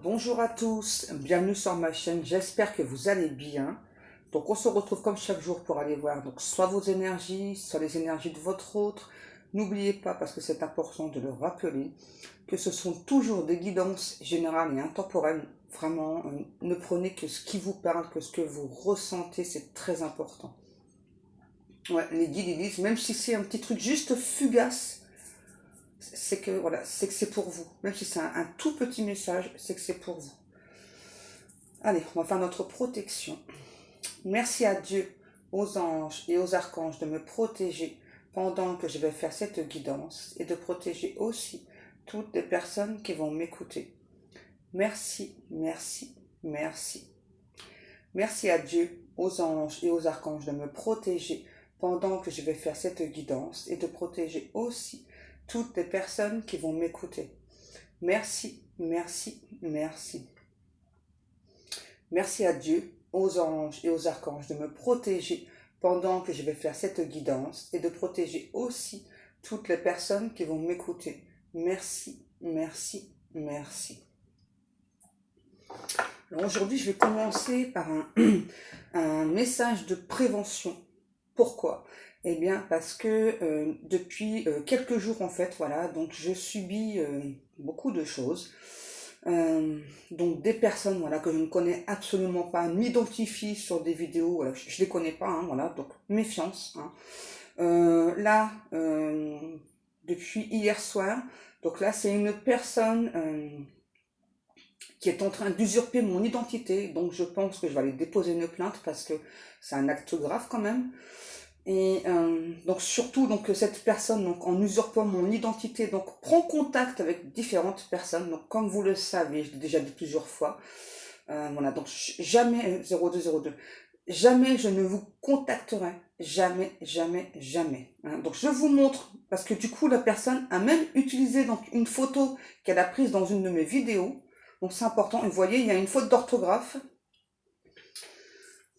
Bonjour à tous, bienvenue sur ma chaîne, j'espère que vous allez bien. Donc on se retrouve comme chaque jour pour aller voir donc soit vos énergies, soit les énergies de votre autre. N'oubliez pas, parce que c'est important de le rappeler, que ce sont toujours des guidances générales et intemporelles. Vraiment, ne prenez que ce qui vous parle, que ce que vous ressentez, c'est très important. Ouais, les guides ils disent, même si c'est un petit truc juste fugace, c'est que voilà, c'est que c'est pour vous. Même si c'est un tout petit message, c'est que c'est pour vous. Allez, on va faire notre protection. Merci à Dieu, aux anges et aux archanges de me protéger pendant que je vais faire cette guidance et de protéger aussi toutes les personnes qui vont m'écouter. Merci, merci, merci. Merci à Dieu, aux anges et aux archanges de me protéger pendant que je vais faire cette guidance et de protéger aussi toutes les personnes qui vont m'écouter. Merci, merci, merci. Merci à Dieu, aux anges et aux archanges de me protéger pendant que je vais faire cette guidance et de protéger aussi toutes les personnes qui vont m'écouter. Merci, merci, merci. Alors aujourd'hui, je vais commencer par un message de prévention. Pourquoi? Eh bien, parce que depuis quelques jours, en fait, voilà, donc je subis beaucoup de choses. Donc des personnes voilà, que je ne connais absolument pas, m'identifient sur des vidéos, voilà, je ne les connais pas, hein, voilà, donc méfiance. Hein. Là, depuis hier soir, donc là c'est une personne qui est en train d'usurper mon identité, donc je pense que je vais aller déposer une plainte parce que c'est un acte grave quand même. Et donc surtout donc cette personne donc en usurpant mon identité donc prend contact avec différentes personnes. Donc comme vous le savez, je l'ai déjà dit plusieurs fois, voilà, donc jamais 0202, jamais je ne vous contacterai, jamais, jamais, jamais. Hein. Donc je vous montre parce que du coup la personne a même utilisé donc une photo qu'elle a prise dans une de mes vidéos. Donc c'est important. Et vous voyez, il y a une faute d'orthographe.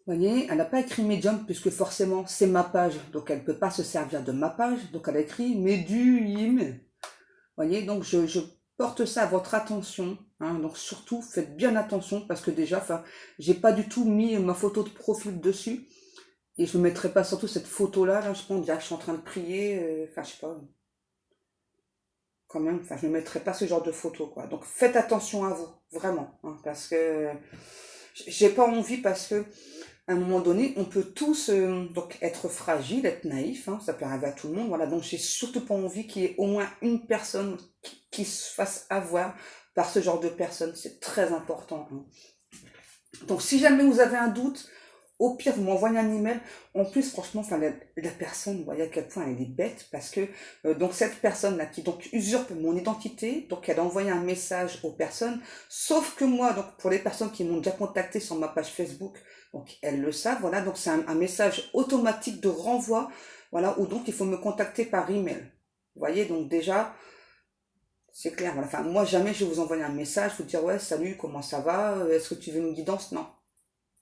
Vous voyez, elle n'a pas écrit médium puisque forcément c'est ma page, donc elle ne peut pas se servir de ma page, donc elle a écrit médium. Vous voyez, donc je porte ça à votre attention, hein, donc surtout faites bien attention parce que déjà, enfin, j'ai pas du tout mis ma photo de profil dessus et je ne mettrai pas surtout cette photo-là, là, je pense déjà que je suis en train de prier, enfin je sais pas, quand même, enfin je ne mettrai pas ce genre de photo quoi. Donc faites attention à vous, vraiment, hein, parce que j'ai pas envie parce que à un moment donné, on peut tous donc être fragile, être naïf, hein, ça peut arriver à tout le monde. Voilà, donc j'ai surtout pas envie qu'il y ait au moins une personne qui se fasse avoir par ce genre de personne. C'est très important. Hein. Donc si jamais vous avez un doute, au pire, vous m'envoyez un email. En plus, franchement, enfin, la personne, vous voyez à quel point elle est bête, parce que donc cette personne-là qui donc usurpe mon identité, donc elle a envoyé un message aux personnes, sauf que moi, donc pour les personnes qui m'ont déjà contacté sur ma page Facebook, donc elles le savent, voilà, donc c'est un message automatique de renvoi, voilà, où donc il faut me contacter par email. Vous voyez, donc déjà, c'est clair. Voilà. Enfin, moi, jamais je vais vous envoyer un message, vous dire ouais, salut, comment ça va, est-ce que tu veux une guidance? Non,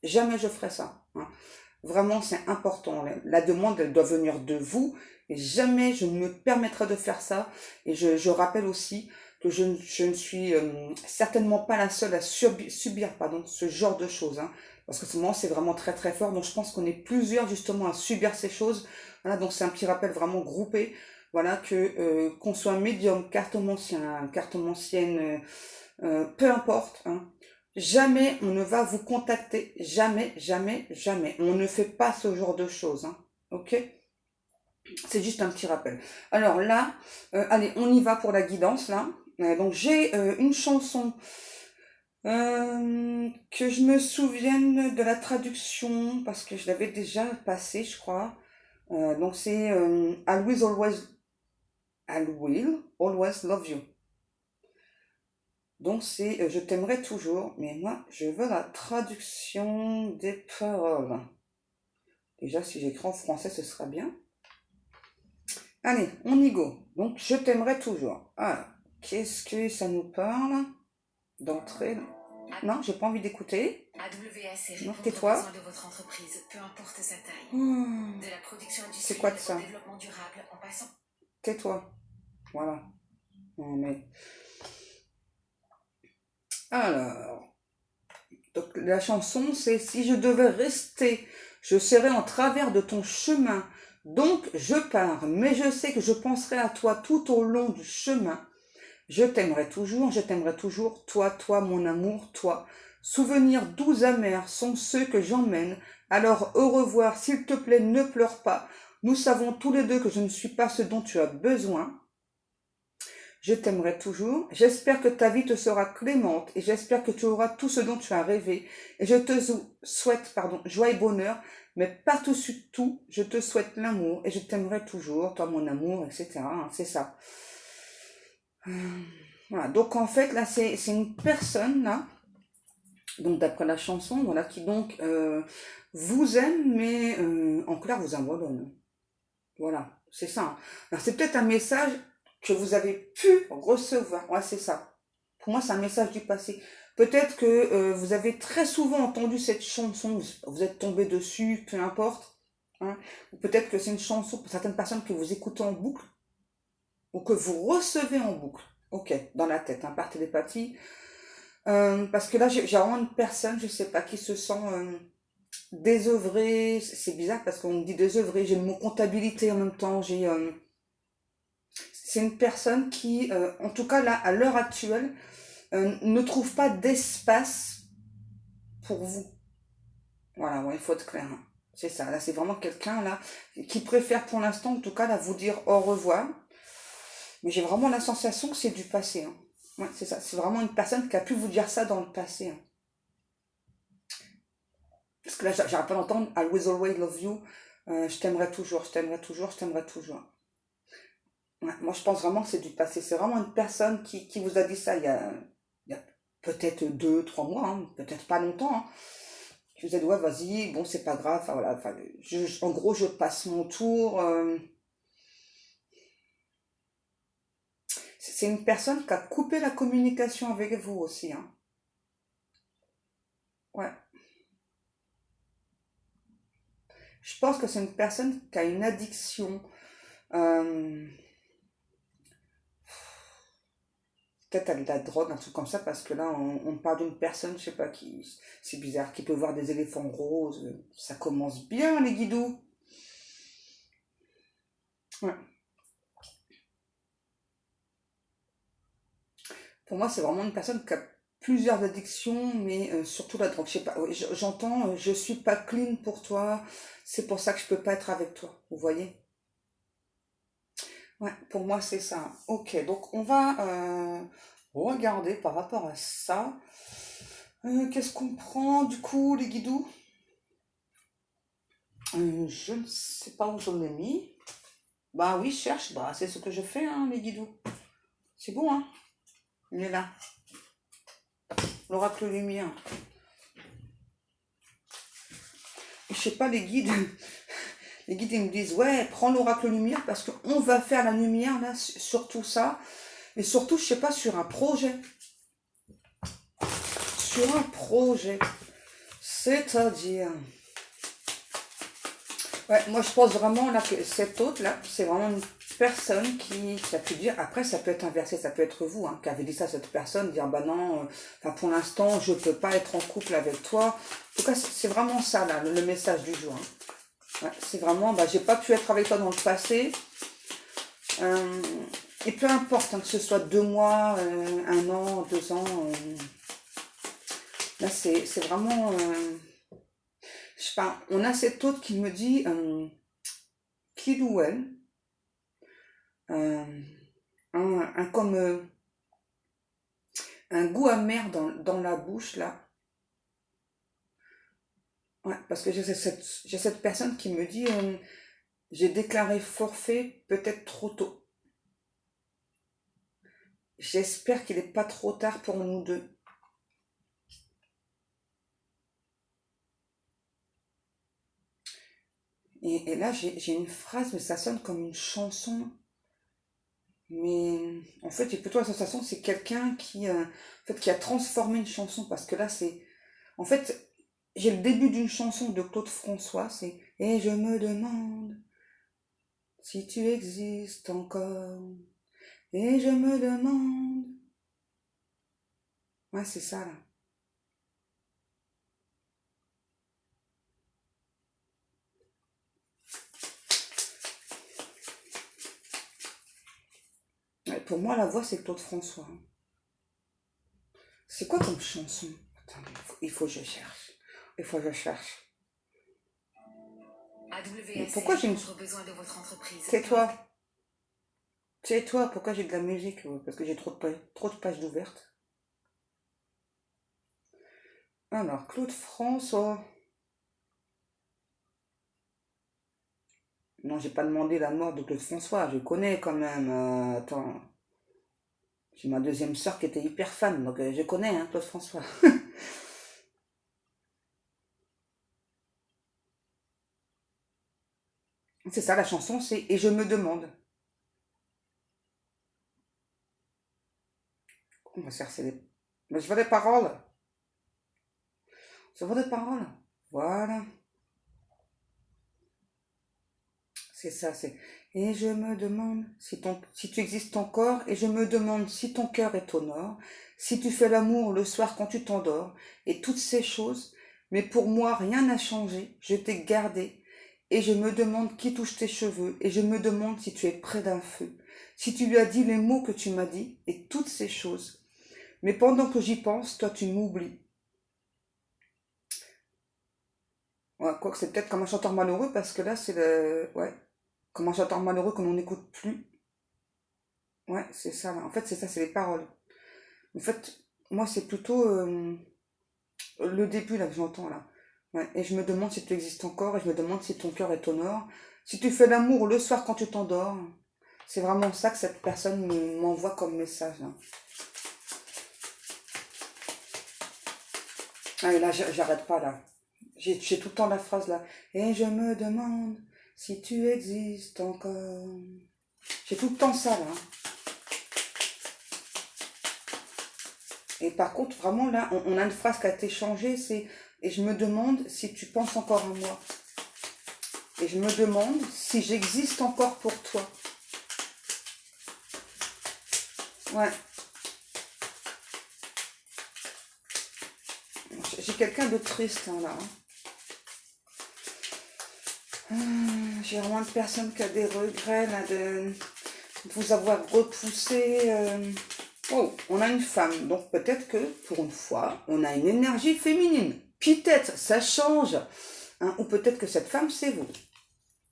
jamais je ferai ça. Hein. Vraiment, c'est important. La demande, elle doit venir de vous. Et jamais je ne me permettrai de faire ça. Et je rappelle aussi que je ne suis certainement pas la seule à subir pardon, ce genre de choses. Hein. Parce que c'est vraiment très très fort. Donc je pense qu'on est plusieurs justement à subir ces choses. Voilà, donc c'est un petit rappel vraiment groupé. Voilà, que qu'on soit médium, cartomancienne, peu importe. Hein. Jamais on ne va vous contacter. Jamais, jamais, jamais. On ne fait pas ce genre de choses. Hein. Ok? C'est juste un petit rappel. Alors là, allez, on y va pour la guidance là. Donc j'ai une chanson que je me souvienne de la traduction parce que je l'avais déjà passée, je crois. Donc c'est I will always love you. Donc c'est je t'aimerai toujours, mais moi je veux la traduction des paroles. Déjà si j'écris en français ce sera bien. Allez, on y go. Donc je t'aimerai toujours. Alors, qu'est-ce que ça nous parle d'entrée? Non, j'ai pas envie d'écouter. AWS Non, répond aux tais-toi. besoins de votre entreprise, peu importe sa taille. De la production C'est quoi de industrielle ça? au développement durable en passant. Tais-toi. Voilà. Non mais Alors, donc la chanson, c'est si je devais rester, je serais en travers de ton chemin. Donc je pars, mais je sais que je penserai à toi tout au long du chemin. Je t'aimerai toujours, toi, mon amour, toi. Souvenirs doux amers sont ceux que j'emmène. Alors au revoir, s'il te plaît, ne pleure pas. Nous savons tous les deux que je ne suis pas ce dont tu as besoin. Je t'aimerai toujours. J'espère que ta vie te sera clémente et j'espère que tu auras tout ce dont tu as rêvé. Et je te souhaite, joie et bonheur, mais par-dessus tout, je te souhaite l'amour et je t'aimerai toujours, toi mon amour, etc. C'est ça. Voilà. Donc en fait, là, c'est une personne, là, donc d'après la chanson, voilà, qui donc vous aime, mais en clair vous abandonne. Voilà, c'est ça. Alors c'est peut-être un message que vous avez pu recevoir. Ouais, c'est ça. Pour moi, c'est un message du passé. Peut-être que vous avez très souvent entendu cette chanson, vous êtes tombé dessus, peu importe. Hein. Ou peut-être que c'est une chanson pour certaines personnes que vous écoutez en boucle, ou que vous recevez en boucle. Ok, dans la tête, hein, par télépathie. Parce que là, j'ai vraiment une personne, je sais pas, qui se sent désœuvrée. C'est bizarre parce qu'on me dit désœuvrée. J'ai le mot comptabilité en même temps. C'est une personne qui, en tout cas là, à l'heure actuelle, ne trouve pas d'espace pour vous. Voilà, ouais, il faut être clair. Hein. C'est ça. Là, c'est vraiment quelqu'un là qui préfère pour l'instant, en tout cas, là, vous dire au revoir. Mais j'ai vraiment la sensation que c'est du passé. Hein. Ouais, c'est ça. C'est vraiment une personne qui a pu vous dire ça dans le passé. Hein. Parce que là, j'arrête pas d'entendre I will always love you. Je t'aimerai toujours, je t'aimerai toujours, je t'aimerai toujours. Ouais, moi, je pense vraiment que c'est du passé. C'est vraiment une personne qui vous a dit ça il y a peut-être 2, 3 mois, hein, peut-être pas longtemps. Hein, qui vous a dit, ouais, vas-y, bon, c'est pas grave. Enfin, voilà, enfin, en gros, je passe mon tour. C'est une personne qui a coupé la communication avec vous aussi. Hein. Ouais. Je pense que c'est une personne qui a une addiction. Euh, Peut-être à de la drogue, un truc comme ça, parce que là, on parle d'une personne, je sais pas, c'est bizarre, qui peut voir des éléphants roses. Ça commence bien, les guidous. Ouais. Pour moi, c'est vraiment une personne qui a plusieurs addictions, mais surtout la drogue. Je sais pas, ouais, j'entends, je suis pas clean pour toi, c'est pour ça que je peux pas être avec toi. Vous voyez? Ouais, pour moi, c'est ça. Ok, donc on va regarder par rapport à ça. Qu'est-ce qu'on prend du coup, les guidous? Je ne sais pas où j'en ai mis. Bah oui, cherche, bah c'est ce que je fais, hein, les guidous. C'est bon, hein? Il est là. L'oracle lumière. Je sais pas, les guides, les guides ils me disent, ouais, prends l'oracle lumière parce qu'on va faire la lumière là sur tout ça. Et surtout, je sais pas, sur un projet. Sur un projet. C'est-à-dire. Ouais, moi je pense vraiment là que cet autre là, c'est vraiment une personne qui a pu dire, après ça peut être inversé, ça peut être vous, hein, qui avez dit ça à cette personne, dire bah non, pour l'instant je peux pas être en couple avec toi. En tout cas, c'est vraiment ça là, le message du jour. Hein. Ouais, c'est vraiment, bah j'ai pas pu être avec toi dans le passé. Et peu importe, hein, que ce soit 2 mois, 1 an, 2 ans, là c'est vraiment, je sais pas, on a cet autre qui me dit, qu'il ou elle, euh, comme un goût amer dans la bouche là. Ouais, parce que j'ai cette personne qui me dit j'ai déclaré forfait peut-être trop tôt. J'espère qu'il n'est pas trop tard pour nous deux. Et là j'ai une phrase, mais ça sonne comme une chanson. Mais en fait, j'ai plutôt la sensation que c'est quelqu'un qui a transformé une chanson. Parce que là, c'est. En fait, j'ai le début d'une chanson de Claude François, c'est Et je me demande si tu existes encore. Et je me demande. Ouais, c'est ça, là. Ouais, pour moi, la voix, c'est Claude François. C'est quoi comme chanson? Attendez, il faut que je cherche. Il faut que je cherche. Mais pourquoi AWS j'ai une... répondre aux besoins de votre entreprise. Tais-toi. Tais-toi, pourquoi j'ai de la musique? Parce que j'ai trop de pages d'ouvertes. Alors, Claude François. Non, j'ai pas demandé la mort de Claude François, je connais quand même. Attends, j'ai ma deuxième sœur qui était hyper fan, donc je connais, hein, Claude François. C'est ça la chanson, c'est Et je me demande. On va chercher les... Mais je veux les paroles. Je veux les paroles. Voilà. C'est ça, c'est. Et je me demande si tu existes encore, et je me demande si ton cœur est au nord, si tu fais l'amour le soir quand tu t'endors, et toutes ces choses. Mais pour moi, rien n'a changé, je t'ai gardé, et je me demande qui touche tes cheveux, et je me demande si tu es près d'un feu, si tu lui as dit les mots que tu m'as dit, et toutes ces choses. Mais pendant que j'y pense, toi tu m'oublies. Ouais, quoique c'est peut-être comme un chanteur malheureux, parce que là c'est le... Ouais, comme un chanteur malheureux qu'on n'écoute plus. Ouais, c'est ça, là. En fait, c'est ça, c'est les paroles. En fait, moi, c'est plutôt le début, là, que j'entends, là. Ouais, et je me demande si tu existes encore, et je me demande si ton cœur est au nord. Si tu fais l'amour le soir quand tu t'endors. C'est vraiment ça que cette personne m'envoie comme message, là. Ah, et là, j'arrête pas, là. J'ai tout le temps la phrase, là. Et je me demande si tu existes encore. J'ai tout le temps ça, là. Et par contre, vraiment, là, on a une phrase qui a été changée, c'est « Et je me demande si tu penses encore à moi. Et je me demande si j'existe encore pour toi. » Ouais. J'ai quelqu'un de triste, hein, là. J'ai vraiment une personne qui a des regrets, là, de vous avoir repoussé. Oh, on a une femme, donc peut-être que, pour une fois, on a une énergie féminine. Peut-être, ça change. Hein, ou peut-être que cette femme, c'est vous.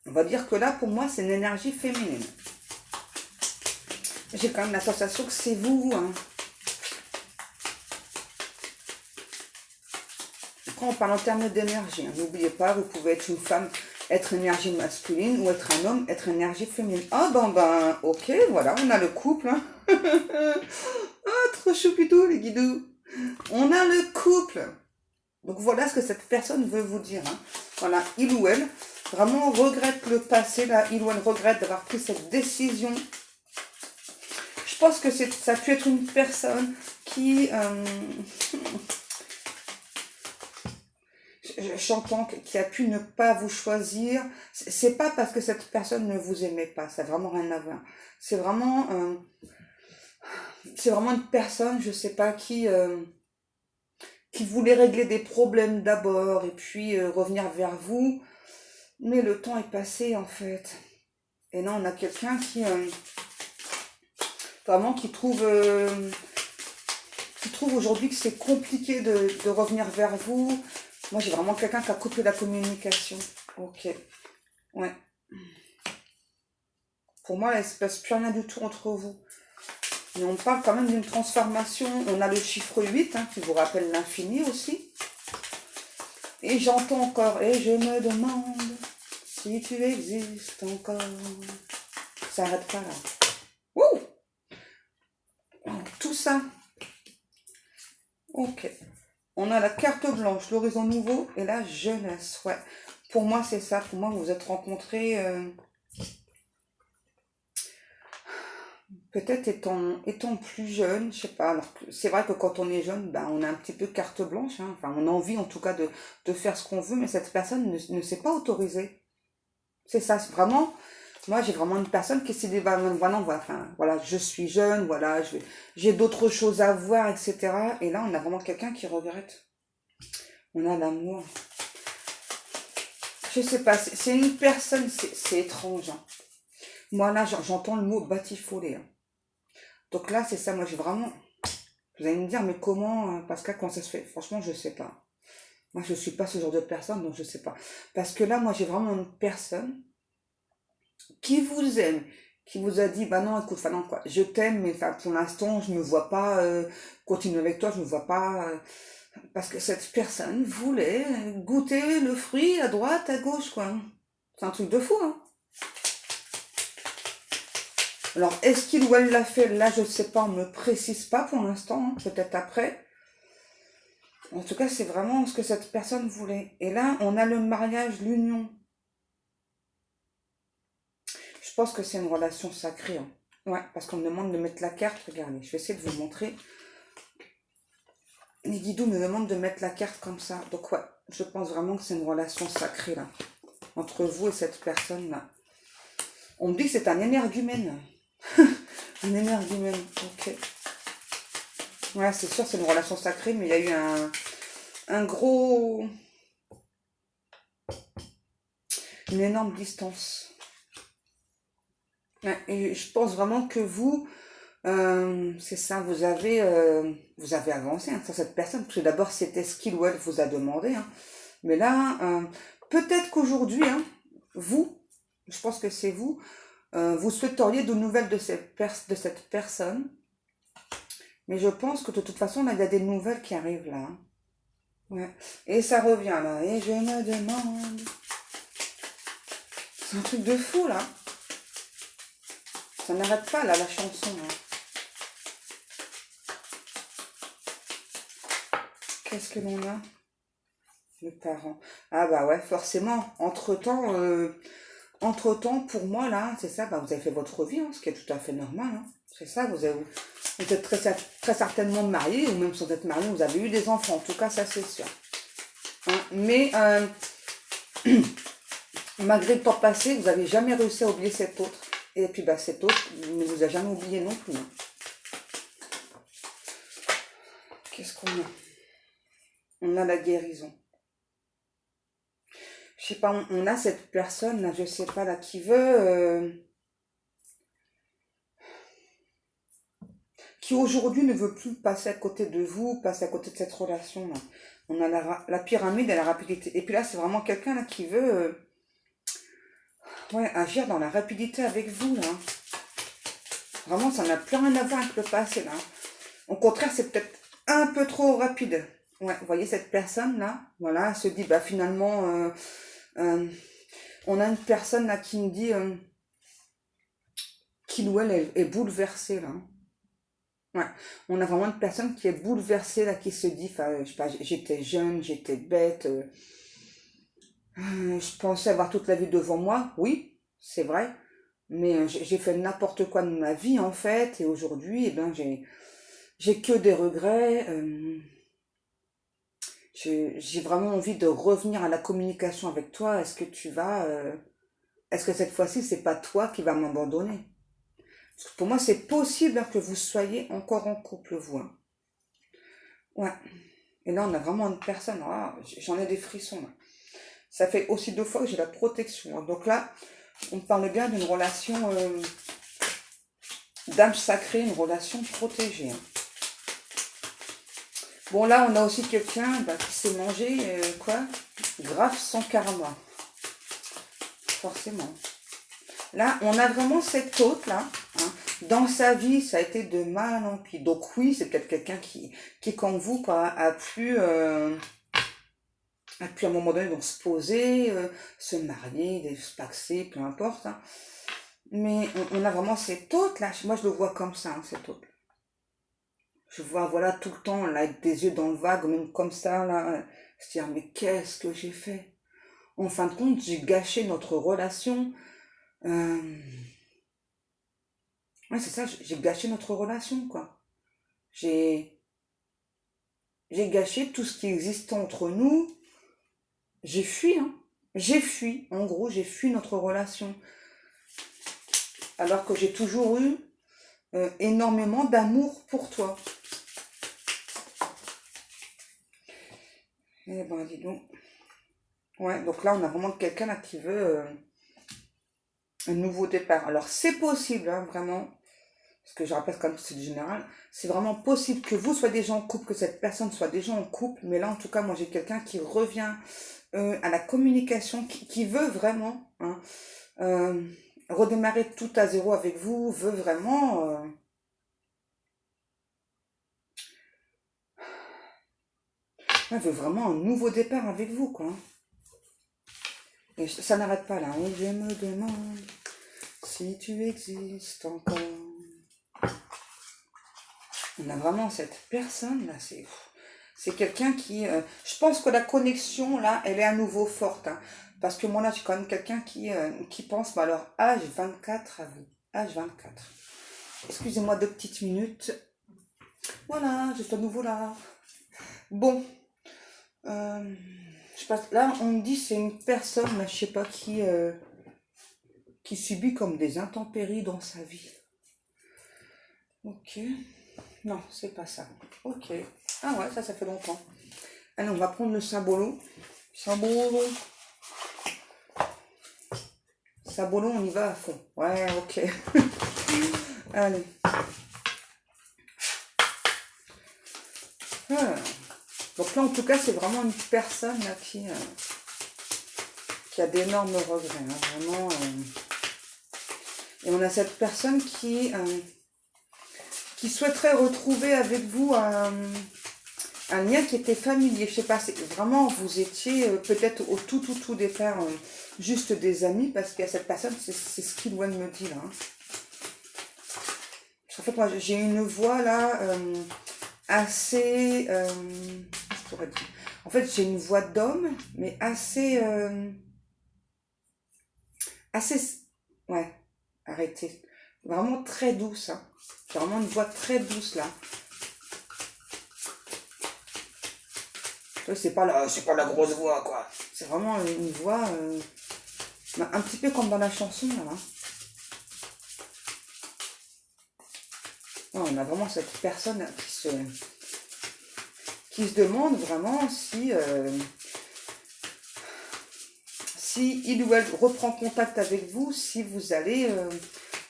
On va dire que là, pour moi, c'est une énergie féminine. J'ai quand même la sensation que c'est vous. Hein. Après, on parle en termes d'énergie. Hein. N'oubliez pas, vous pouvez être une femme, être énergie masculine, ou être un homme, être énergie féminine. Ah ben, ok, voilà, on a le couple. Hein. Ah, trop choupidou, les guidous. On a le couple. Donc voilà ce que cette personne veut vous dire. Hein. Voilà, il ou elle vraiment regrette le passé, là, il ou elle regrette d'avoir pris cette décision. Je pense que ça peut être une personne qui... j'entends qui a pu ne pas vous choisir. C'est pas parce que cette personne ne vous aimait pas, ça n'a vraiment rien à voir. C'est vraiment une personne, je sais pas, qui voulait régler des problèmes d'abord et puis revenir vers vous. Mais le temps est passé en fait. Et là on a quelqu'un qui vraiment qui trouve aujourd'hui que c'est compliqué de revenir vers vous. Moi j'ai vraiment quelqu'un qui a coupé la communication. Ok. Ouais. Pour moi, là, il ne se passe plus rien du tout entre vous. Mais on parle quand même d'une transformation. On a le chiffre 8, hein, qui vous rappelle l'infini aussi. Et j'entends encore, et je me demande si tu existes encore. Ça n'arrête pas là. Wouh! Tout ça. Ok. On a la carte blanche, l'horizon nouveau et la jeunesse. Ouais. Pour moi, c'est ça. Pour moi, vous vous êtes rencontrés... peut-être étant plus jeune, je sais pas. Alors, c'est vrai que quand on est jeune, ben, on a un petit peu carte blanche. Hein. Enfin, on a envie en tout cas de faire ce qu'on veut, mais cette personne ne s'est pas autorisée. C'est ça, vraiment. Moi, j'ai vraiment une personne qui s'est dit, bah, voilà, enfin, voilà, je suis jeune, voilà, j'ai d'autres choses à voir, etc. Et là, on a vraiment quelqu'un qui regrette. On a l'amour. Je sais pas, c'est une personne, c'est étrange. Hein. Moi, là, j'entends le mot batifolé. Hein. Donc là, c'est ça, moi, j'ai vraiment... Vous allez me dire, mais comment, Pascal, comment ça se fait? Franchement, je sais pas. Moi, je suis pas ce genre de personne, donc je sais pas. Parce que là, moi, j'ai vraiment une personne qui vous aime, qui vous a dit, bah non, écoute, enfin non, quoi, je t'aime, mais enfin, pour l'instant, je me vois pas continuer avec toi, je me vois pas... parce que cette personne voulait goûter le fruit à droite, à gauche, quoi. C'est un truc de fou, hein. Alors, est-ce qu'il ou elle l'a fait? Là, je ne sais pas, on ne me précise pas pour l'instant, hein, peut-être après. En tout cas, c'est vraiment ce que cette personne voulait. Et là, on a le mariage, l'union. Je pense que c'est une relation sacrée. Hein. Ouais, parce qu'on me demande de mettre la carte. Regardez, je vais essayer de vous montrer. Les guidoux me demandent de mettre la carte comme ça. Donc ouais, je pense vraiment que c'est une relation sacrée, là. Entre vous et cette personne-là. On me dit que c'est un énergumène. Un énergumène, ok. Ouais, c'est sûr, c'est une relation sacrée, mais il y a eu un gros... Une énorme distance. Ouais, et je pense vraiment que vous, c'est ça, vous avez avancé hein, sur cette personne, parce que d'abord c'était ce qu'il ou elle vous a demandé, hein. Mais là, peut-être qu'aujourd'hui, hein, vous, je pense que c'est vous, vous souhaiteriez de nouvelles de cette personne, mais je pense que de toute façon, là, il y a des nouvelles qui arrivent là. Hein. Ouais. Et ça revient là, et je me demande... C'est un truc de fou là. Ça n'arrête pas là, la chanson. Hein. Qu'est-ce que l'on a? Le parent. Ah bah ouais, forcément. Entre-temps, pour moi, là, c'est ça, bah, vous avez fait votre vie, hein, ce qui est tout à fait normal. Hein. C'est ça, vous êtes très certainement marié, ou même sans être marié, vous avez eu des enfants. En tout cas, ça, c'est sûr. Hein. Mais, malgré le temps passé, vous n'avez jamais réussi à oublier cet autre. Et puis, bah, cet autre ne vous a jamais oublié non plus. Hein. Qu'est-ce qu'on a? On a la guérison. Je sais pas, on a cette personne, là, je sais pas, là, qui aujourd'hui ne veut plus passer à côté de vous, passer à côté de cette relation, là. On a la pyramide et la rapidité. Et puis là, c'est vraiment quelqu'un, là, qui veut, ouais, agir dans la rapidité avec vous, là. Vraiment, ça n'a plus rien à voir avec le passé, là. Au contraire, c'est peut-être un peu trop rapide. Ouais, vous voyez cette personne-là, voilà, elle se dit, bah, finalement, on a une personne, là, qui me dit... qu'il ou elle est bouleversée là. Ouais. On a vraiment une personne qui est bouleversée là, qui se dit, enfin, je sais pas, j'étais jeune, j'étais bête, je pensais avoir toute la vie devant moi, oui, c'est vrai, mais j'ai fait n'importe quoi de ma vie en fait, et aujourd'hui, eh ben, j'ai que des regrets, j'ai vraiment envie de revenir à la communication avec toi, est-ce que cette fois-ci, c'est pas toi qui vas m'abandonner? Parce que pour moi, c'est possible hein, que vous soyez encore en couple, vous. Hein. Ouais. Et là, on a vraiment une personne. Ah, j'en ai des frissons. Là. Ça fait aussi 2 fois que j'ai la protection. Hein. Donc là, on parle bien d'une relation d'âme sacrée, une relation protégée. Hein. Bon, là, on a aussi quelqu'un bah, qui s'est mangé, quoi? Grave sans karma. Forcément. Là, on a vraiment cette hôte-là. Hein. Dans sa vie, ça a été de mal en pis. Donc oui, c'est peut-être quelqu'un qui, comme vous, quoi, a pu à un moment donné donc, se poser, se marier, se paxer, peu importe. Hein. Mais on a vraiment cette hôte-là. Moi, je le vois comme ça, hein, cette hôte. Je vois, voilà, tout le temps, là, avec des yeux dans le vague, même comme ça, là, se dire, mais qu'est-ce que j'ai fait? En fin de compte, j'ai gâché notre relation. Ouais, c'est ça, j'ai gâché notre relation, quoi. J'ai gâché tout ce qui existait entre nous. J'ai fui, hein. J'ai fui. En gros, j'ai fui notre relation. alors que j'ai toujours eu énormément d'amour pour toi. Eh ben, dis donc. Ouais, donc là, on a vraiment quelqu'un là qui veut un nouveau départ. Alors, c'est possible, hein, vraiment, parce que je rappelle quand même que c'est du général, c'est vraiment possible que vous soyez déjà en couple, que cette personne soit déjà en couple, mais là, en tout cas, moi, j'ai quelqu'un qui revient à la communication, qui veut vraiment hein, redémarrer tout à zéro avec vous, veut vraiment... veut vraiment un nouveau départ avec vous, quoi. Et ça n'arrête pas là. Et je me demande si tu existes encore. On a vraiment cette personne là, c'est quelqu'un qui... je pense que la connexion là, elle est à nouveau forte. Hein, parce que moi là, j'ai quand même quelqu'un qui pense, bah alors, H24 à vous. H24. Excusez-moi 2 petites minutes. Voilà, je suis à nouveau là. Bon. Je passe, là, on me dit c'est une personne, mais je sais pas qui subit comme des intempéries dans sa vie. Ok. Non, c'est pas ça. Ok. Ah ouais, ça fait longtemps. Allez, on va prendre le symbolo. Symbolo. Symbolo, on y va à fond. Ouais, ok. Allez. Ah. Donc là, en tout cas, c'est vraiment une personne là, qui a d'énormes regrets. Hein, vraiment. Et on a cette personne qui souhaiterait retrouver avec vous un lien qui était familier. Je sais pas, vraiment, vous étiez peut-être au tout départ juste des amis, parce qu'il y a cette personne, c'est ce qu'il me dit là. Hein. En fait, moi, j'ai une voix là assez... en fait, j'ai une voix d'homme, mais assez... ouais, arrêtez. Vraiment très douce. Hein. J'ai vraiment une voix très douce là. C'est pas la grosse voix quoi. C'est vraiment une voix un petit peu comme dans la chanson là. Hein. Non, on a vraiment cette personne qui se demande vraiment si il ou elle reprend contact avec vous, si vous allez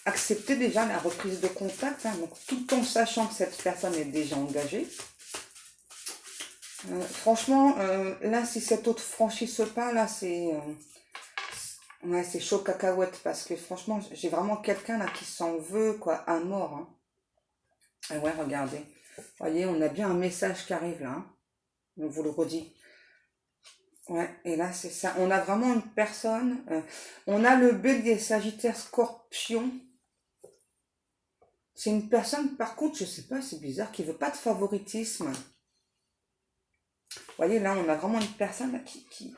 accepter déjà la reprise de contact, hein, donc tout en sachant que cette personne est déjà engagée. Franchement, là, si cet autre franchit ce pas, là, c'est chaud cacahuète, parce que franchement, j'ai vraiment quelqu'un là qui s'en veut, quoi, à mort. Hein. Et ouais, regardez. Vous voyez, on a bien un message qui arrive là. Hein. On vous le redit. Ouais, et là, c'est ça. On a vraiment une personne. On a le bélier, Sagittaire, Scorpion. C'est une personne, par contre, je sais pas, c'est bizarre, qui veut pas de favoritisme. Vous voyez, là, on a vraiment une personne là, qui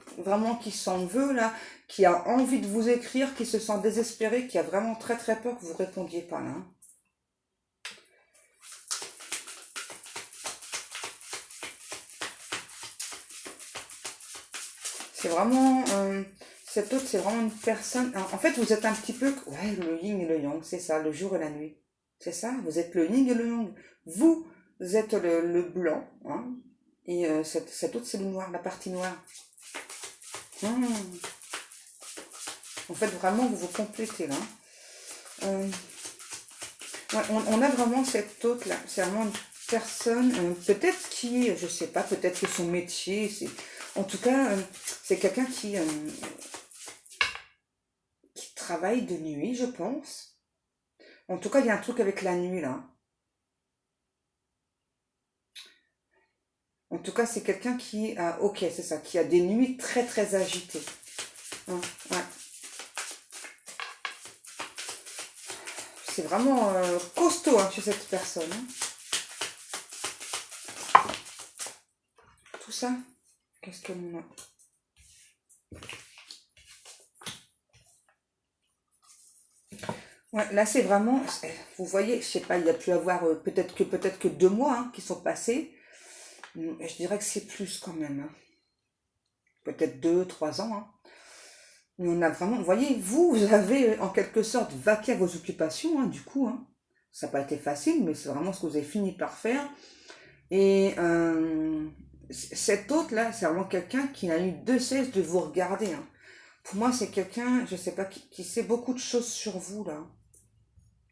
s'en veut, là, qui a envie de vous écrire, qui se sent désespéré, qui a vraiment très peur que vous répondiez pas, là. Hein. C'est vraiment... cette autre, c'est vraiment une personne... En fait, vous êtes un petit peu... Ouais, le yin et le yang, c'est ça, le jour et la nuit. C'est ça, vous êtes le yin et le yang. Vous êtes le blanc, hein, et cette autre, c'est le noir, la partie noire. En fait, vraiment, vous vous complétez, là. Ouais, on a vraiment cette autre, là. C'est vraiment une personne, peut-être qui, je sais pas, peut-être que son métier, c'est... En tout cas, c'est quelqu'un qui travaille de nuit, je pense. En tout cas, il y a un truc avec la nuit, là. En tout cas, c'est quelqu'un qui a... Ok, c'est ça, qui a des nuits très agitées. Ouais. C'est vraiment costaud hein, chez cette personne. Hein. Tout ça, qu'est-ce que l'on a? Ouais, là c'est vraiment, vous voyez, je sais pas, il y a pu avoir peut-être que 2 mois hein, qui sont passés. Je dirais que c'est plus quand même. Hein. Peut-être 2, 3 ans. Hein. Mais on a vraiment, vous voyez, vous avez en quelque sorte vaqué à vos occupations, hein, du coup, hein. Ça n'a pas été facile, mais c'est vraiment ce que vous avez fini par faire. Et cet autre-là, c'est vraiment quelqu'un qui n'a eu de cesse de vous regarder, hein. Pour moi, c'est quelqu'un, je sais pas, qui sait beaucoup de choses sur vous, là.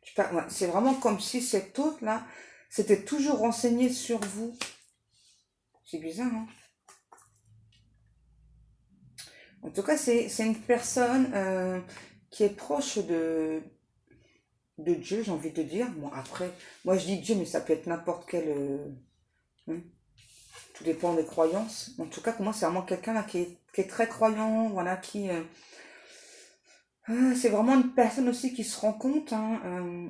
Je sais pas, ouais, c'est vraiment comme si cet autre-là s'était toujours renseigné sur vous. C'est bizarre, hein. En tout cas, c'est une personne qui est proche de Dieu, j'ai envie de dire. Bon, après, moi je dis Dieu, mais ça peut être n'importe quel... hein, tout dépend des croyances. En tout cas, pour moi, c'est vraiment quelqu'un là qui est très croyant, voilà, qui... c'est vraiment une personne aussi qui se rend compte, hein,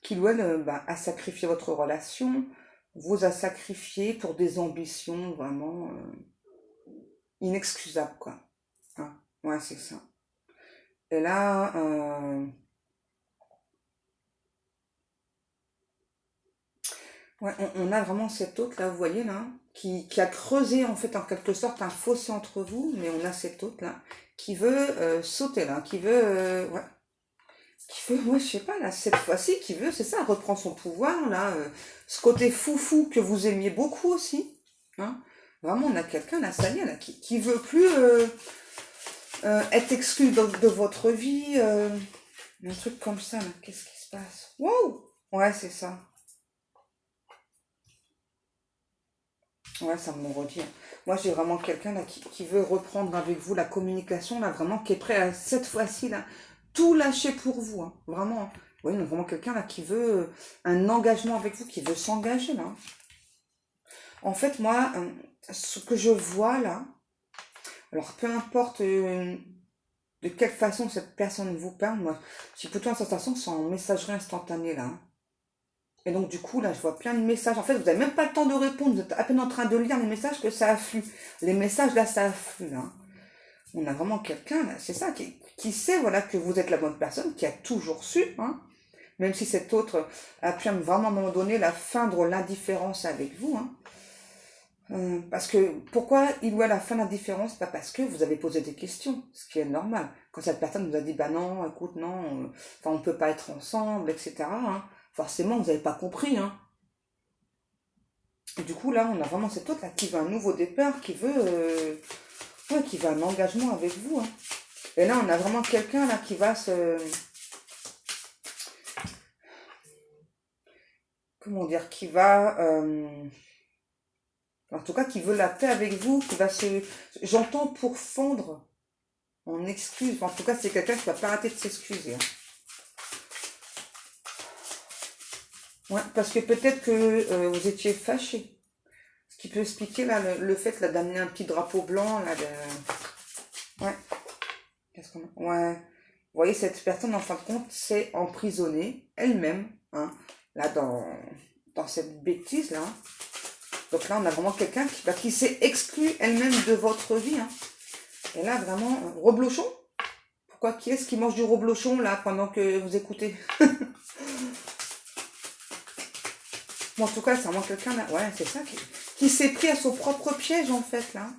qui, elle, bah, a sacrifié votre relation, vous a sacrifié pour des ambitions vraiment inexcusables, quoi. Hein. Ouais, c'est ça. Et là, ouais, on a vraiment cet autre là, vous voyez là, qui a creusé en fait en quelque sorte un fossé entre vous, mais on a cet autre là qui veut sauter là, ouais, qui veut, ouais, je sais pas là, cette fois-ci, qui veut, c'est ça, reprendre son pouvoir là, ce côté foufou que vous aimiez beaucoup aussi, hein. Vraiment, on a quelqu'un là, ça y est là, qui veut plus être exclu de votre vie, un truc comme ça là. Qu'est-ce qui se passe? Wow! Ouais, c'est ça. Ouais, ça me redit, hein. Moi, j'ai vraiment quelqu'un là qui veut reprendre avec vous la communication, là, vraiment, qui est prêt à cette fois-ci, là, tout lâcher pour vous, hein. Vraiment, hein. Oui, donc vraiment quelqu'un là qui veut un engagement avec vous, qui veut s'engager, là. En fait, moi, ce que je vois là, alors peu importe de quelle façon cette personne vous parle, moi, j'ai plutôt une sensation que c'est en messagerie instantanée, là, hein. Et donc, du coup, là, je vois plein de messages. En fait, vous n'avez même pas le temps de répondre. Vous êtes à peine en train de lire les messages que ça afflue. Les messages, là, ça afflue, là. On a vraiment quelqu'un, là, c'est ça, qui sait, voilà, que vous êtes la bonne personne, qui a toujours su, hein. Même si cet autre a pu vraiment, à un moment donné, la feindre l'indifférence avec vous, hein. Parce que, pourquoi il ou elle a feint l'indifférence? Pas parce que vous avez posé des questions, ce qui est normal. Quand cette personne vous a dit, bah non, écoute, non, enfin, on peut pas être ensemble, etc., hein. Forcément, vous n'avez pas compris, hein. Et du coup, là, on a vraiment cet autre là qui veut un nouveau départ, ouais, qui veut un engagement avec vous, hein. Et là, on a vraiment quelqu'un là qui va se, comment dire, qui va, en tout cas, qui veut la paix avec vous, qui va se, j'entends pour fondre en excuses. Enfin, en tout cas, c'est quelqu'un qui va pas arrêter de s'excuser, hein. Ouais, parce que peut-être que vous étiez fâché. Ce qui peut expliquer là le fait là d'amener un petit drapeau blanc là de, ouais. Qu'est-ce qu'on a? Ouais. Vous voyez, cette personne, en fin de compte, s'est emprisonnée elle-même, hein, là, dans cette bêtise-là, hein. Donc là, on a vraiment quelqu'un qui s'est exclu elle-même de votre vie, hein. Et là, vraiment, reblochon? Pourquoi? Qui est-ce qui mange du reblochon, là, pendant que vous écoutez? Bon, en tout cas, c'est vraiment quelqu'un, là, ouais, c'est ça, qui s'est pris à son propre piège, en fait, là.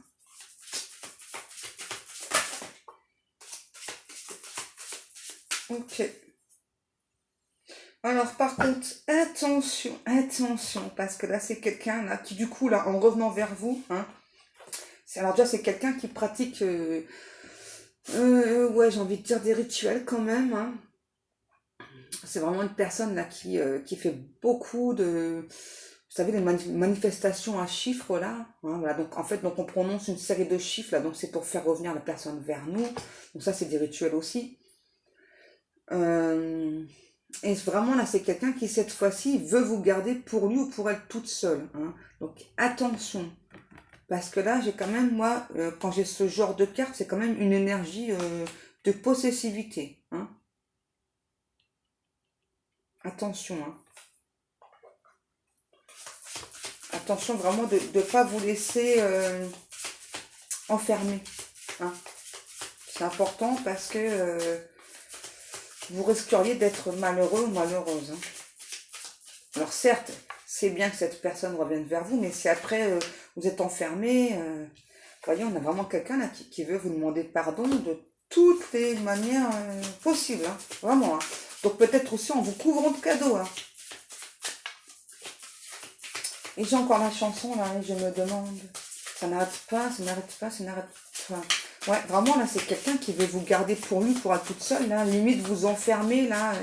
Ok. Alors, par contre, attention, attention, parce que là, c'est quelqu'un là qui, du coup, là, en revenant vers vous, hein, alors déjà, c'est quelqu'un qui pratique, ouais, j'ai envie de dire des rituels quand même, hein. C'est vraiment une personne là qui fait beaucoup de, vous savez, des manifestations à chiffres là, hein, voilà. Donc, en fait, donc on prononce une série de chiffres là, donc c'est pour faire revenir la personne vers nous. Donc ça, c'est des rituels aussi. Euh, Et vraiment, là, c'est quelqu'un qui, cette fois-ci, veut vous garder pour lui ou pour elle toute seule, hein. Donc, attention. Parce que là, j'ai quand même, moi, quand j'ai ce genre de carte, c'est quand même une énergie de possessivité, hein. Attention, hein. Attention vraiment de ne pas vous laisser enfermer, hein. C'est important parce que vous risqueriez d'être malheureux ou malheureuse, hein. Alors certes, c'est bien que cette personne revienne vers vous, mais si après vous êtes enfermé, voyez, on a vraiment quelqu'un là qui veut vous demander pardon de toutes les manières possibles, hein, vraiment. Hein. Donc peut-être aussi en vous couvrant de cadeaux. Hein. Et j'ai encore la chanson là, et je me demande, ça n'arrête pas, ça n'arrête pas, ça n'arrête pas. Ouais, vraiment là, c'est quelqu'un qui veut vous garder pour lui, pour être toute seule, là, limite vous enfermer là,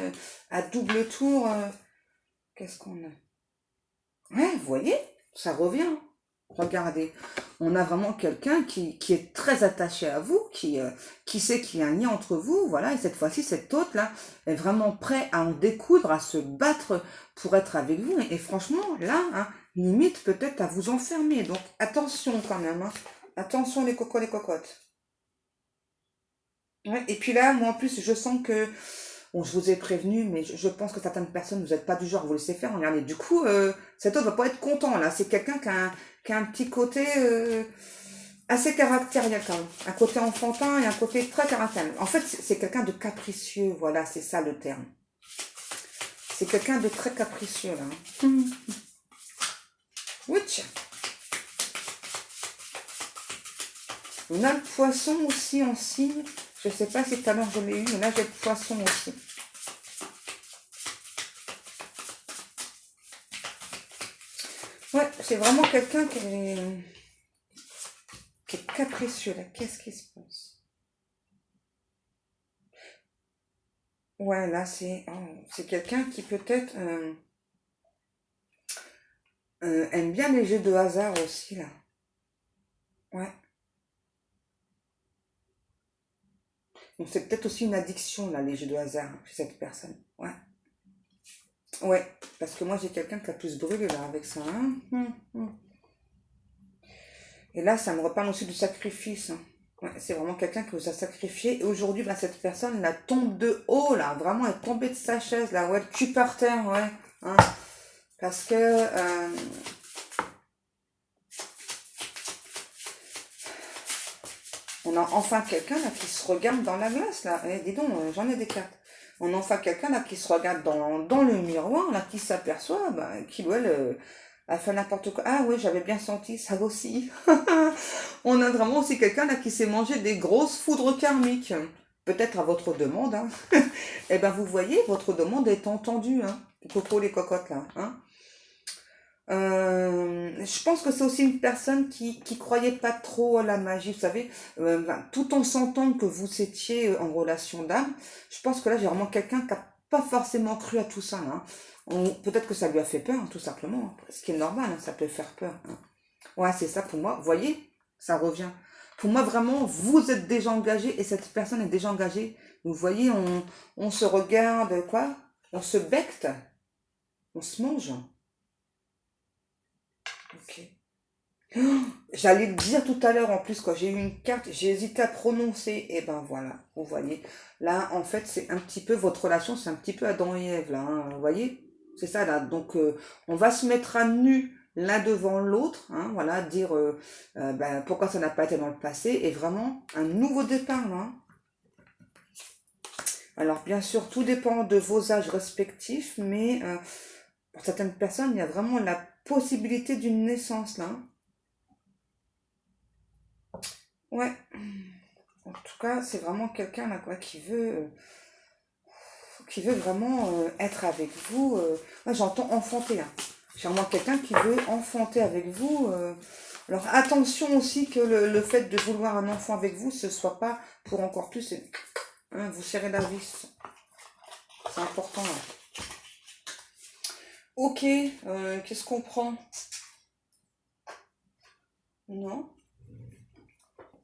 à double tour. Qu'est-ce qu'on a? Ouais, vous voyez, ça revient. Regardez, on a vraiment quelqu'un qui est très attaché à vous, qui sait qu'il y a un lien entre vous, voilà, et cette fois-ci, cet autre-là est vraiment prêt à en découdre, à se battre pour être avec vous, et franchement, là, hein, limite peut-être à vous enfermer, donc attention quand même, hein. Attention les cocos, les cocottes. Ouais, et puis là, moi en plus, je sens que bon, je vous ai prévenu, mais je pense que certaines personnes, vous n'êtes pas du genre à vous laisser faire. Regardez, du coup, cet homme va pas être content, là. C'est quelqu'un qui a un petit côté assez caractériel, quand même. Un côté enfantin et un côté très caractériel. En fait, c'est quelqu'un de capricieux, voilà, c'est ça le terme. C'est quelqu'un de très capricieux, là. Oui, tiens. On a le poisson aussi en signe. Je ne sais pas si tout à l'heure je l'ai eu, mais là j'ai le poisson aussi. Ouais, c'est vraiment quelqu'un qui est capricieux là. Qu'est-ce qui se passe? Ouais, là c'est quelqu'un qui peut-être aime bien les jeux de hasard aussi là. Ouais. Donc c'est peut-être aussi une addiction là, les jeux de hasard chez cette personne. Ouais. Ouais, parce que moi j'ai quelqu'un qui a plus brûlé là avec ça. Hein. Et là, ça me reparle aussi du sacrifice. Hein. Ouais, c'est vraiment quelqu'un qui vous a sacrifié. Et aujourd'hui, bah, cette personne, la tombe de haut, là. Vraiment, elle est tombée de sa chaise, là. Ouais, le cul par terre, ouais. Hein. Parce que... on a enfin quelqu'un, là, qui se regarde dans la glace, là. Eh, dis donc, j'en ai des cartes. On a enfin quelqu'un, là, qui se regarde dans le miroir, là, qui s'aperçoit, bah, qu'il ou elle... a fait n'importe quoi. Ah oui, j'avais bien senti, ça aussi. On a vraiment aussi quelqu'un là qui s'est mangé des grosses foudres karmiques. Peut-être à votre demande. Hein. Eh bien, vous voyez, votre demande est entendue. Hein. Coco les cocottes là. Hein. Je pense que c'est aussi une personne qui croyait pas trop à la magie, vous savez, tout en sentant que vous étiez en relation d'âme. Je pense que là, j'ai vraiment quelqu'un qui n'a pas forcément cru à tout ça. Hein. Peut-être que ça lui a fait peur, hein, tout simplement. Ce qui est normal, hein, ça peut faire peur. Hein. Ouais, c'est ça pour moi. Vous voyez, ça revient. Pour moi, vraiment, vous êtes déjà engagé et cette personne est déjà engagée. Vous voyez, on se regarde, quoi? On se becte, on se mange. Ok. Oh, j'allais le dire tout à l'heure en plus, quand j'ai eu une carte, j'ai hésité à prononcer. Et ben voilà, vous voyez. Là, en fait, c'est un petit peu, votre relation, c'est un petit peu Adam et Ève, là. Hein, vous voyez? C'est ça, là. Donc, on va se mettre à nu l'un devant l'autre, hein, voilà, dire ben, pourquoi ça n'a pas été dans le passé, et vraiment un nouveau départ, là. Hein. Alors, bien sûr, tout dépend de vos âges respectifs, mais pour certaines personnes, il y a vraiment la possibilité d'une naissance, là. Hein. Ouais. En tout cas, c'est vraiment quelqu'un là quoi qui veut vraiment être avec vous. Moi, j'entends enfanter. Hein. J'ai vraiment quelqu'un qui veut enfanter avec vous. Alors attention aussi que le fait de vouloir un enfant avec vous, ce soit pas pour encore plus. Hein, vous serrez la vis. C'est important. Là. Ok. Qu'est-ce qu'on prend? Non.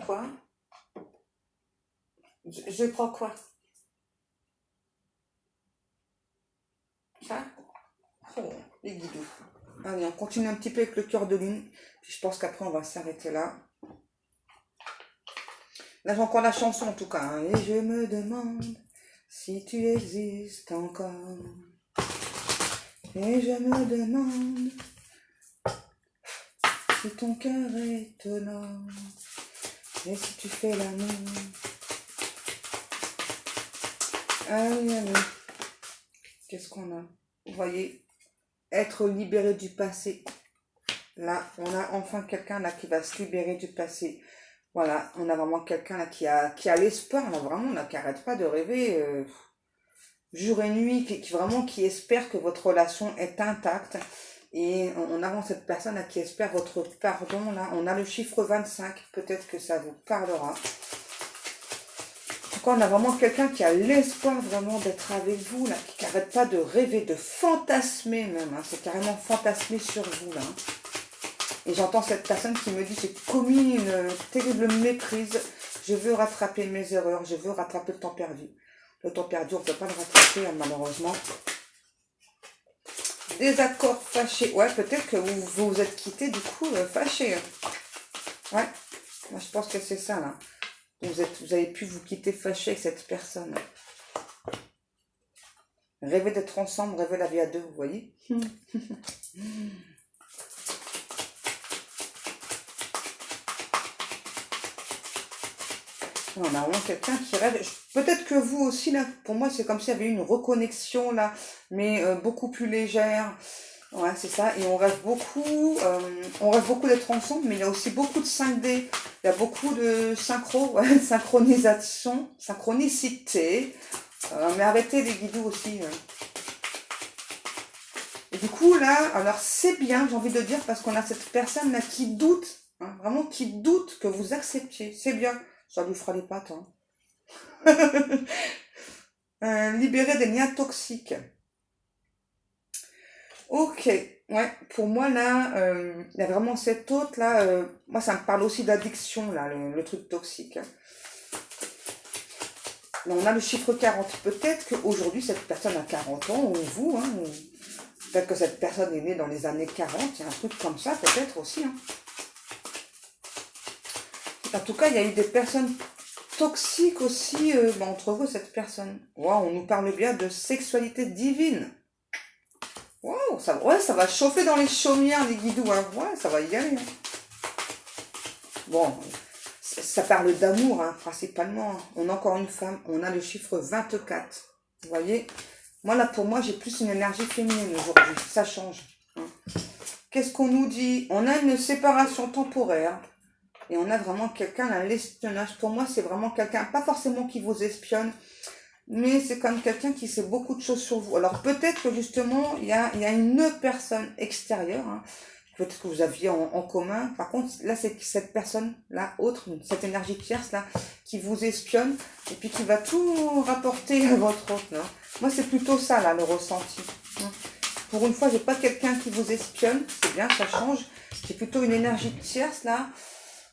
Quoi? Je prends quoi? Ça? Oh, les guidoux. Allez, on continue un petit peu avec le cœur de lune. Puis je pense qu'après, on va s'arrêter là. Là, j'ai encore la chanson, en tout cas. Hein. Et je me demande si tu existes encore. Et je me demande si ton cœur est étonnant. Et si tu fais l'amour. Allez, allez. Qu'est-ce qu'on a? Vous voyez, être libéré du passé. Là, on a enfin quelqu'un là qui va se libérer du passé. Voilà, on a vraiment quelqu'un là qui a l'espoir, là, vraiment, là, qui arrête pas de rêver jour et nuit, qui espère que votre relation est intacte. Et on a vraiment cette personne là qui espère votre pardon, là. On a le chiffre 25, peut-être que ça vous parlera. En tout cas, on a vraiment quelqu'un qui a l'espoir vraiment d'être avec vous, là, qui n'arrête pas de rêver, de fantasmer même. Hein. C'est carrément fantasmer sur vous, là. Et j'entends cette personne qui me dit, j'ai commis une terrible méprise, je veux rattraper mes erreurs, je veux rattraper le temps perdu. Le temps perdu, on ne peut pas le rattraper, hein, malheureusement. Désaccord fâché. Ouais, peut-être que vous vous êtes quitté, du coup, fâché. Ouais, moi je pense que c'est ça, là. Vous avez pu vous quitter fâché avec cette personne. Rêver d'être ensemble, rêver la vie à deux, vous voyez. On a vraiment quelqu'un qui rêve. Peut-être que vous aussi, là, pour moi, c'est comme s'il y avait une reconnexion, là, mais beaucoup plus légère. Ouais, c'est ça. Et on rêve beaucoup d'être ensemble, mais il y a aussi beaucoup de 5D. Il y a beaucoup de ouais, synchronisation, synchronicité. Mais arrêtez les guidous aussi. Et du coup, là, alors c'est bien, j'ai envie de dire, parce qu'on a cette personne-là qui doute, hein, vraiment qui doute que vous acceptiez. C'est bien. Ça lui fera les pattes. Hein. Libérer des liens toxiques. Ok, ouais, pour moi là, il y a vraiment cette autre là, moi ça me parle aussi d'addiction là, le truc toxique. Hein. On a le chiffre 40, peut-être qu'aujourd'hui cette personne a 40 ans, ou vous, hein, peut-être que cette personne est née dans les années 40, il y a un truc comme ça peut-être aussi. Hein. En tout cas, il y a eu des personnes toxiques aussi entre vous et cette personne. Wow, on nous parle bien de sexualité divine. Wow, ça va chauffer dans les chaumières, les guidous. Hein. Ouais, ça va y aller. Hein. Bon, ça parle d'amour, hein, principalement. On a encore une femme, on a le chiffre 24. Vous voyez, moi, là, pour moi, j'ai plus une énergie féminine aujourd'hui. Ça change. Hein. Qu'est-ce qu'on nous dit? On a une séparation temporaire. Et on a vraiment quelqu'un, là, l'espionnage. Pour moi, c'est vraiment quelqu'un, pas forcément qui vous espionne, mais c'est comme quelqu'un qui sait beaucoup de choses sur vous. Alors peut-être que justement, il y a une personne extérieure, hein, peut-être que vous aviez en commun. Par contre, là, c'est cette personne-là, autre, cette énergie tierce, là, qui vous espionne, et puis qui va tout rapporter à votre autre. Là. Moi, c'est plutôt ça, là, le ressenti. Hein. Pour une fois, j'ai pas quelqu'un qui vous espionne, c'est bien, ça change. C'est plutôt une énergie tierce, là.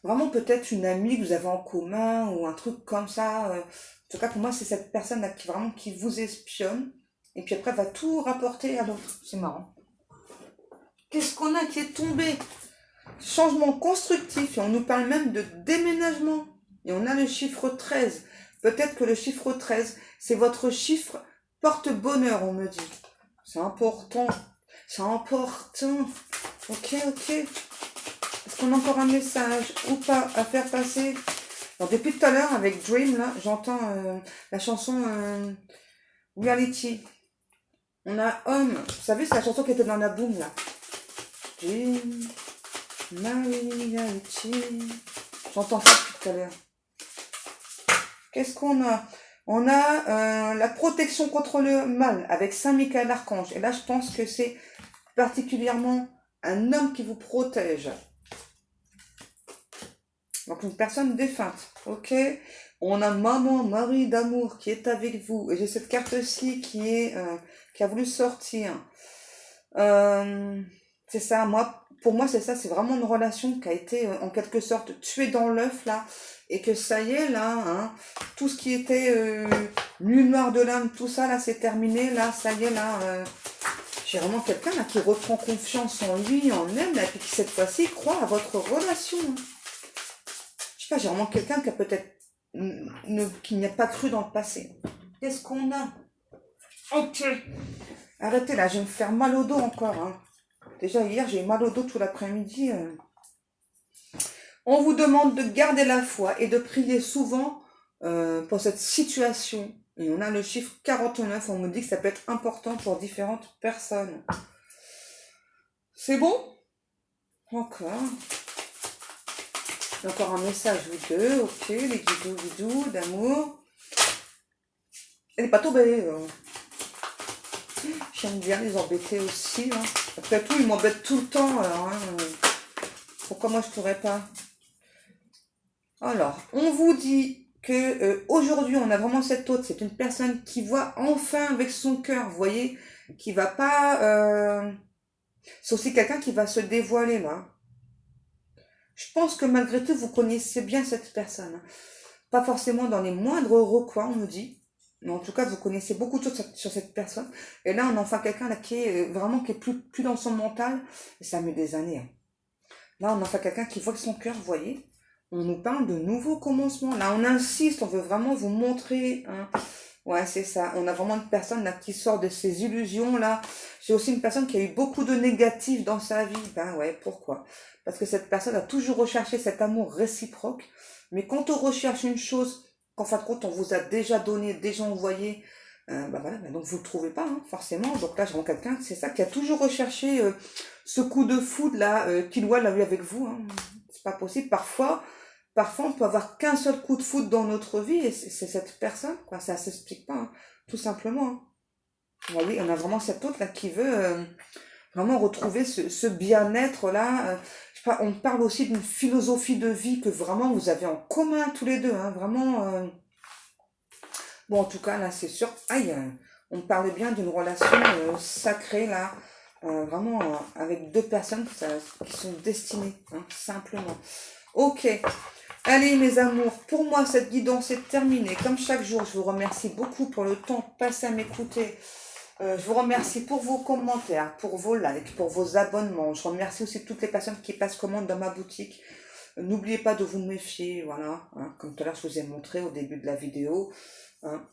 Vraiment peut-être une amie que vous avez en commun, ou un truc comme ça. En tout cas, pour moi, c'est cette personne-là qui vous espionne, et puis après, va tout rapporter à l'autre. C'est marrant. Qu'est-ce qu'on a qui est tombé? Changement constructif, et on nous parle même de déménagement. Et on a le chiffre 13. Peut-être que le chiffre 13, c'est votre chiffre porte-bonheur, on me dit. C'est important. C'est important. Ok. Est-ce qu'on a encore un message ou pas à faire passer? Alors, depuis tout à l'heure, avec Dream, là, j'entends la chanson Reality. On a Homme. Vous savez, c'est la chanson qui était dans la boom, là. Dream, my reality. J'entends ça depuis tout à l'heure. Qu'est-ce qu'on a? On a la protection contre le mal avec Saint Michael Archange. Et là, je pense que c'est particulièrement un homme qui vous protège. Donc une personne défunte, ok. On a maman, Marie d'amour qui est avec vous. Et j'ai cette carte-ci qui a voulu sortir. C'est ça, pour moi c'est ça, c'est vraiment une relation qui a été en quelque sorte tuée dans l'œuf là. Et que ça y est là, hein, tout ce qui était nuit noire de l'âme, tout ça là c'est terminé. Là, ça y est là. J'ai vraiment quelqu'un là qui reprend confiance en lui, en elle, là, et puis qui cette fois-ci croit à votre relation. Hein. Je sais pas, j'ai vraiment quelqu'un qui a peut-être qui n'y a pas cru dans le passé. Qu'est-ce qu'on a? Ok. Arrêtez là, je vais me faire mal au dos encore. Hein. Déjà hier, j'ai eu mal au dos tout l'après-midi. On vous demande de garder la foi et de prier souvent pour cette situation. Et on a le chiffre 49, on me dit que ça peut être important pour différentes personnes. C'est bon? Encore. Encore un message, vous deux, ok, les guidous, d'amour. Elle n'est pas tombée. J'aime bien les embêter aussi. Hein. Après tout, ils m'embêtent tout le temps. Alors, hein. Pourquoi moi je pourrais pas? Alors, on vous dit que aujourd'hui, on a vraiment cette autre. C'est une personne qui voit enfin avec son cœur, vous voyez, qui va pas... C'est aussi quelqu'un qui va se dévoiler là. Je pense que malgré tout, vous connaissez bien cette personne. Pas forcément dans les moindres recoins, on nous dit. Mais en tout cas, vous connaissez beaucoup de choses sur cette personne. Et là, on a enfin quelqu'un là qui est vraiment qui est plus dans son mental. Et ça met des années. Hein. Là, on a enfin quelqu'un qui voit son cœur, vous voyez. On nous parle de nouveaux commencements. Là, on insiste, on veut vraiment vous montrer. Hein. Ouais, c'est ça. On a vraiment une personne là qui sort de ses illusions là. J'ai aussi une personne qui a eu beaucoup de négatifs dans sa vie. Ben ouais, pourquoi? Parce que cette personne a toujours recherché cet amour réciproque. Mais quand on recherche une chose qu'en fin de compte on vous a déjà donné, déjà envoyé, bah voilà, bah donc vous ne le trouvez pas, hein, forcément. Donc là, je rends quelqu'un, c'est ça, qui a toujours recherché ce coup de foudre là, qu'il ou elle a eu avec vous. Hein. C'est pas possible. Parfois, on peut avoir qu'un seul coup de foudre dans notre vie et c'est cette personne, quoi. Ça s'explique pas, hein, tout simplement. Hein. Vous voyez, on a vraiment cette autre là qui veut vraiment retrouver ce bien-être là. Je sais pas, on parle aussi d'une philosophie de vie que vraiment vous avez en commun tous les deux, hein, vraiment. Bon, en tout cas là, c'est sûr. Aïe, on parle bien d'une relation sacrée là, vraiment avec deux personnes qui sont destinées, hein, simplement. Ok. Allez mes amours, pour moi cette guidance est terminée. Comme chaque jour, je vous remercie beaucoup pour le temps passé à m'écouter. Je vous remercie pour vos commentaires, pour vos likes, pour vos abonnements. Je remercie aussi toutes les personnes qui passent commande dans ma boutique. N'oubliez pas de vous méfier, voilà. Hein, comme tout à l'heure, je vous ai montré au début de la vidéo. Hein.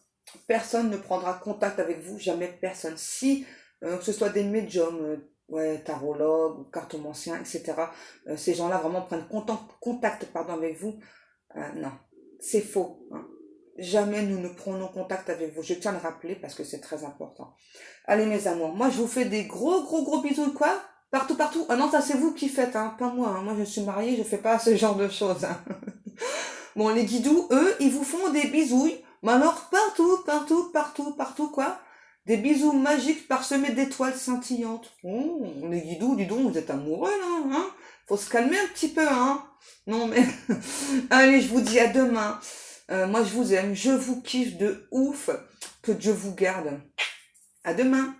Personne ne prendra contact avec vous, jamais personne. Si, que ce soit des médiums, ouais, tarologues, ou cartomanciens, etc. Ces gens-là vraiment prennent contact avec vous. Non, c'est faux. Hein. Jamais nous ne prenons contact avec vous. Je tiens à le rappeler parce que c'est très important. Allez mes amours, moi je vous fais des gros bisous, quoi. Partout. Ah non, ça c'est vous qui faites, hein, pas moi. Hein. Moi je suis mariée, je fais pas ce genre de choses. Hein. Bon, les guidous, eux, ils vous font des bisouilles. Mais alors partout, quoi. Des bisous magiques parsemés d'étoiles scintillantes. Oh, les guidous, dis donc, vous êtes amoureux, là, hein? Faut se calmer un petit peu, hein? Non, mais... Allez, je vous dis à demain. Moi, je vous aime, je vous kiffe de ouf. Que Dieu vous garde. À demain.